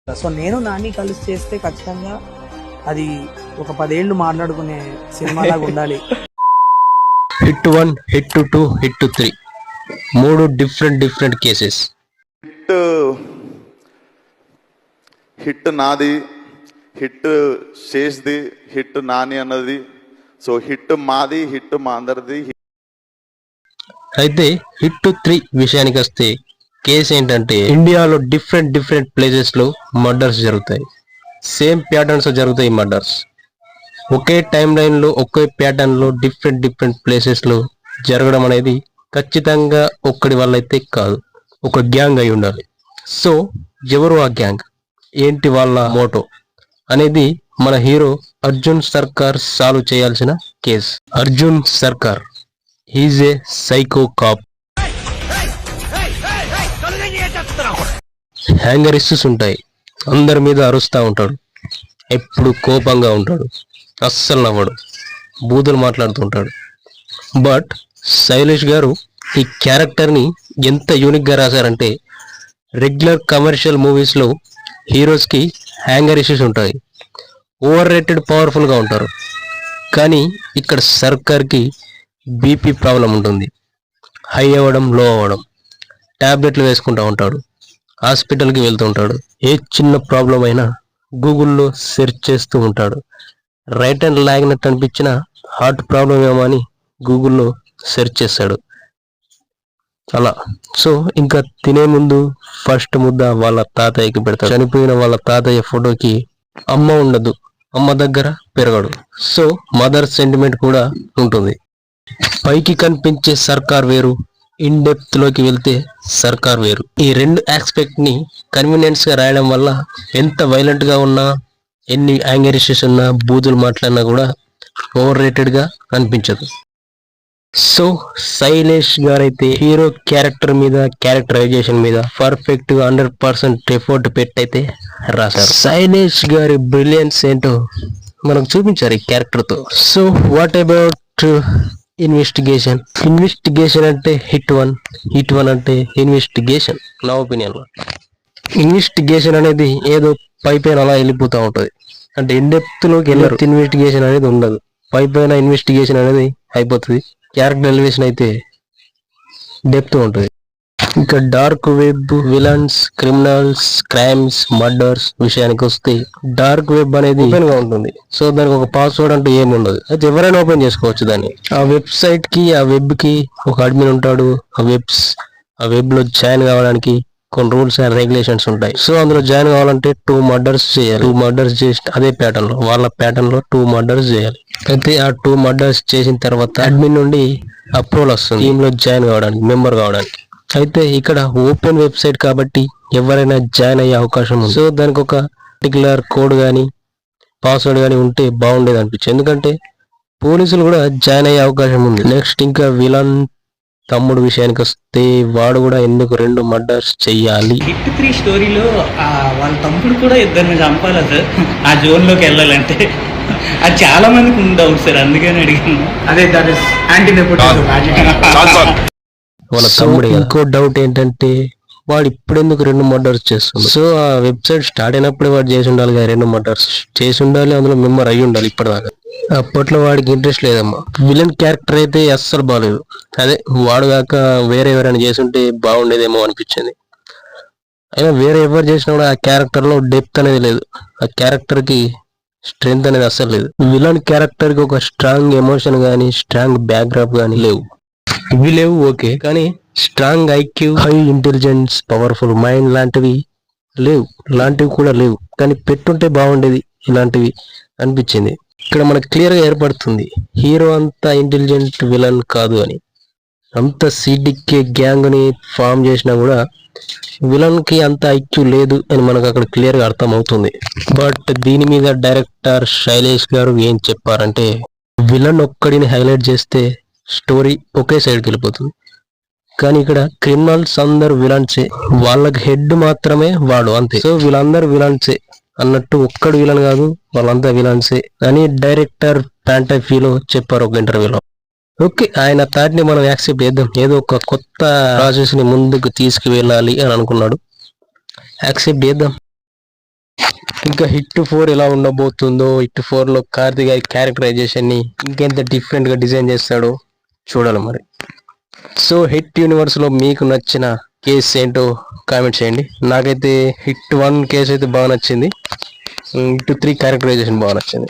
So నేను నాని కలిసి చేస్తే ఖచ్చితంగా అది ఒక 10 ఏళ్ళు మాట్లాడుకునే సినిమాలాగా ఉండాలి. హిట్ 1, హిట్ 2, హిట్ 3 మూడు డిఫరెంట్ కేసెస్. హిట్ హిట్ నాది, హిట్ శేష్ది, హిట్ నాని అన్నది. సో హిట్ మాది, హిట్ మా అందరిది. అయితే హిట్ 3 విషయానికి వస్తే కేసు ఏంటంటే ఇండియాలో డిఫరెంట్ ప్లేసెస్ లో మర్డర్స్ జరుగుతాయి. సేమ్ ప్యాటర్న్స్ జరుగుతాయి మర్డర్స్. ఒకే టైం లైన్ లో ఒకే ప్యాటర్న్ లో డిఫరెంట్ ప్లేసెస్ లో జరగడం అనేది ఖచ్చితంగా ఒక్కడి వల్ల అయితే కాదు, ఒక గ్యాంగ్ అయి ఉండాలి. సో ఎవరు ఆ గ్యాంగ్, ఏంటి వాళ్ళ మోటో అనేది మన హీరో అర్జున్ సర్కార్ సాల్వ్ చేయాల్సిన case. Arjun Sarkar he's a psycho cop. Anger issues ఉంటాయి, అందరి మీద అరుస్తూ ఉంటాడు, ఎప్పుడు కోపంగా ఉంటాడు, అస్సలు నవ్వడు, బూతులు మాట్లాడుతుంటాడు. బట్ శైలేష్ గారు ఈ క్యారెక్టర్ని ఎంత యూనిక్గా రాశారంటే రెగ్యులర్ కమర్షియల్ మూవీస్లో హీరోస్కి హ్యాంగర్ ఇష్యూస్ ఉంటాయి, ఓవర్ రేటెడ్ పవర్ఫుల్గా ఉంటారు. కానీ ఇక్కడ సర్కార్కి బీపీ ప్రాబ్లం ఉంటుంది, హై అవ్వడం, లో అవ్వడం, ట్యాబ్లెట్లు వేసుకుంటూ ఉంటాడు, హాస్పిటల్కి వెళ్తూ ఉంటాడు. ఏ చిన్న ప్రాబ్లం అయినా గూగుల్లో సెర్చ్ చేస్తూ ఉంటాడు. రైట్ హ్యాండ్ లాగినట్టు అనిపించిన హార్ట్ ప్రాబ్లం ఏమో అని గూగుల్లో సెర్చ్ చేస్తాడు అలా. సో ఇంకా తినే ముందు ఫస్ట్ ముద్ద వాళ్ళ తాతయ్యకి పెడతాడు. చనిపోయిన వాళ్ళ తాతయ్య ఫోటోకి అమ్మ ఉండదు, అమ్మ దగ్గర పెరగడు. సో మదర్ సెంటిమెంట్ కూడా ఉంటుంది. పైకి కనిపించే సర్కార్ వేరు, ఇన్ డెప్త్ లోకి వెళ్తే సర్కార్ వేరు. ఈ రెండు ఆస్పెక్ట్ ని కన్వీనియన్స్ గా రాయడం వల్ల ఎంత వైలెంట్ గా ఉన్నా, ఎన్ని యాంగర్ ఇష్యూస్ ఉన్నా, బూతులు మాట్లాడినా కూడా ఓవర్ రేటెడ్ గా అనిపించదు. సో శైలేష్ గారైతే హీరో క్యారెక్టర్ మీద, క్యారెక్టరైజేషన్ మీద పర్ఫెక్ట్ గా 100% ఎఫర్ట్ పెట్టయితే రాశారు. శైలేష్ గారి బ్రిలియన్స్ ఏంటో మనకు చూపించారు ఈ క్యారెక్టర్ తో. సో వాట్ అబౌట్ ఇన్వెస్టిగేషన్ అంటే హిట్ 1 అంటే ఇన్వెస్టిగేషన్. నా ఒపీనియన్ లో ఇన్వెస్టిగేషన్ అనేది ఏదో పైపైన అలా వెళ్ళిపోతూ ఉంటది, అంటే ఇన్ డెప్త్ లోకి వెళ్ళరు. ఇన్వెస్టిగేషన్ అనేది ఉండదు, పైపైన ఇన్వెస్టిగేషన్ అనేది అయిపోతుంది. క్యారెక్టర్ ఎలివేషన్ అయితే డెప్త్ ఉంటుంది. ఇంకా dark web, villains, criminals, crimes, murders విషయానికి వస్తే డార్క్ వెబ్ అనేది ఓపెన్ గా ఉంటుంది. సో దానికి ఒక పాస్వర్డ్ అంటూ ఏమి ఉండదు, అయితే ఎవరైనా ఓపెన్ చేసుకోవచ్చు దాన్ని. ఆ వెబ్సైట్ కి, ఆ వెబ్ కి ఒక అడ్మిన్ ఉంటాడు. ఆ వెబ్ లో జాయిన్ కావడానికి కొన్ని రూల్స్ అండ్ రెగ్యులేషన్స్ ఉంటాయి. సో అందులో జాయిన్ కావాలంటే 2 మర్డర్స్ చేయాలి. 2 మర్డర్స్ చేసి అదే ప్యాటర్న్ లో, వాళ్ళ ప్యాటర్న్ లో 2 మర్డర్స్ చేయాలి. అయితే ఆ 2 మర్డర్స్ చేసిన తర్వాత అడ్మిన్ నుండి అప్రూవల్ వస్తుంది టీమ్ లో జాయిన్ కావడానికి, మెంబర్ కావడానికి. అయితే ఇక్కడ ఓపెన్ వెబ్సైట్ కాబట్టి ఎవరైనా జాయిన్ అయ్యే అవకాశం ఉంది. సో దానికి ఒక పర్టికులర్ కోడ్ కానీ, పాస్వర్డ్ కానీ ఉంటే బాగుండేది అనిపించింది, ఎందుకంటే పోలీసులు కూడా జాయిన్ అయ్యే అవకాశం ఉంది. నెక్స్ట్ ఇంకా విలన్ తమ్ముడు విషయానికి వస్తే వాడు కూడా ఎందుకు 2 మర్డర్స్ చెయ్యాలి? హిట్ 3 స్టోరీలో వాళ్ళ తమ్ముడు కూడా ఇద్దరిని చంపాలి సార్ ఆ జోన్ లోకి వెళ్ళాలంటే. అది చాలా మందికి ఉంది డౌట్ సార్, అందుకని అడిగాను. అదే వాళ్ళ తమ్ముడు. ఇంకో డౌట్ ఏంటంటే వాడు ఇప్పుడెందుకు 2 మర్డర్స్ చేస్తుంది? సో ఆ వెబ్సైట్ స్టార్ట్ అయినప్పుడే వాడు చేసి ఉండాలి కదా, 2 మర్డర్స్ చేసి ఉండాలి, అందులో మెంబర్ అయ్యి ఉండాలి. ఇప్పటిదాకా అప్పట్లో వాడికి ఇంట్రెస్ట్ లేదమ్మా. విలన్ క్యారెక్టర్ అయితే అస్సలు బాగాలేదు. అదే వాడు కాక వేరే ఎవరైనా చేసి ఉంటే బాగుండేదేమో అనిపించింది. అయినా వేరే ఎవరు చేసినా కూడా ఆ క్యారెక్టర్ లో డెప్త్ అనేది లేదు, ఆ క్యారెక్టర్ కి స్ట్రెంగ్త్ అనేది అస్సలు లేదు. విలన్ క్యారెక్టర్ కి ఒక స్ట్రాంగ్ ఎమోషన్ గానీ, స్ట్రాంగ్ బ్యాక్గ్రౌండ్ గానీ లేవు. ఇవి లేవు ఓకే, కానీ strong IQ, high intelligence, powerful mind లాంటివి లేవు. ఇలాంటివి కూడా లేవు, కానీ పెట్టుంటే బాగుండేది ఇలాంటివి అనిపించింది. ఇక్కడ మనకు క్లియర్ గా ఏర్పడుతుంది హీరో అంత ఇంటెలిజెంట్ విలన్ కాదు అని. అంత సిడికే గ్యాంగ్ ని ఫామ్ చేసినా కూడా విలన్ కి అంత ఐక్యూ లేదు అని మనకు అక్కడ క్లియర్ గా అర్థం అవుతుంది. బట్ దీని మీద డైరెక్టర్ శైలేష్ గారు ఏం చెప్పారంటే, విలన్ ఒక్కడిని హైలైట్ చేస్తే స్టోరీ ఒకే సైడ్కి వెళ్ళిపోతుంది, కానీ ఇక్కడ క్రిమినల్స్ అందరు విలన్సే, వాళ్ళకి హెడ్ మాత్రమే వాడు, అంతే. సో వీళ్ళందరూ విలన్సే అన్నట్టు, ఒక్కడు విలన్ కాదు, వాళ్ళంతా విలన్సే అని డైరెక్టర్ పాయింట్ ఆఫ్ వ్యూలో చెప్పారు ఒక ఇంటర్వ్యూలో. ఓకే, ఆయన థాట్ ని మనం యాక్సెప్ట్ చేద్దాం. ఏదో ఒక కొత్త ప్రాసెస్ ని ముందుకు తీసుకువెళ్ళాలి అని అనుకున్నాడు, యాక్సెప్ట్ చేద్దాం. ఇంకా హిట్ 4 ఎలా ఉండబోతుందో, హిట్ 4 లో కార్తీ గారి క్యారెక్టరైజేషన్ ని ఇంకెంత డిఫరెంట్ గా డిజైన్ చేస్తాడో చూడాలి మరి. సో హిట్ యూనివర్స్ లో మీకు నచ్చిన కేస్ ఏంటో కామెంట్ చేయండి. నాకైతే హిట్ 1 కేసు అయితే బాగా నచ్చింది, హిట్ 3 క్యారెక్టరైజేషన్ బాగా నచ్చింది.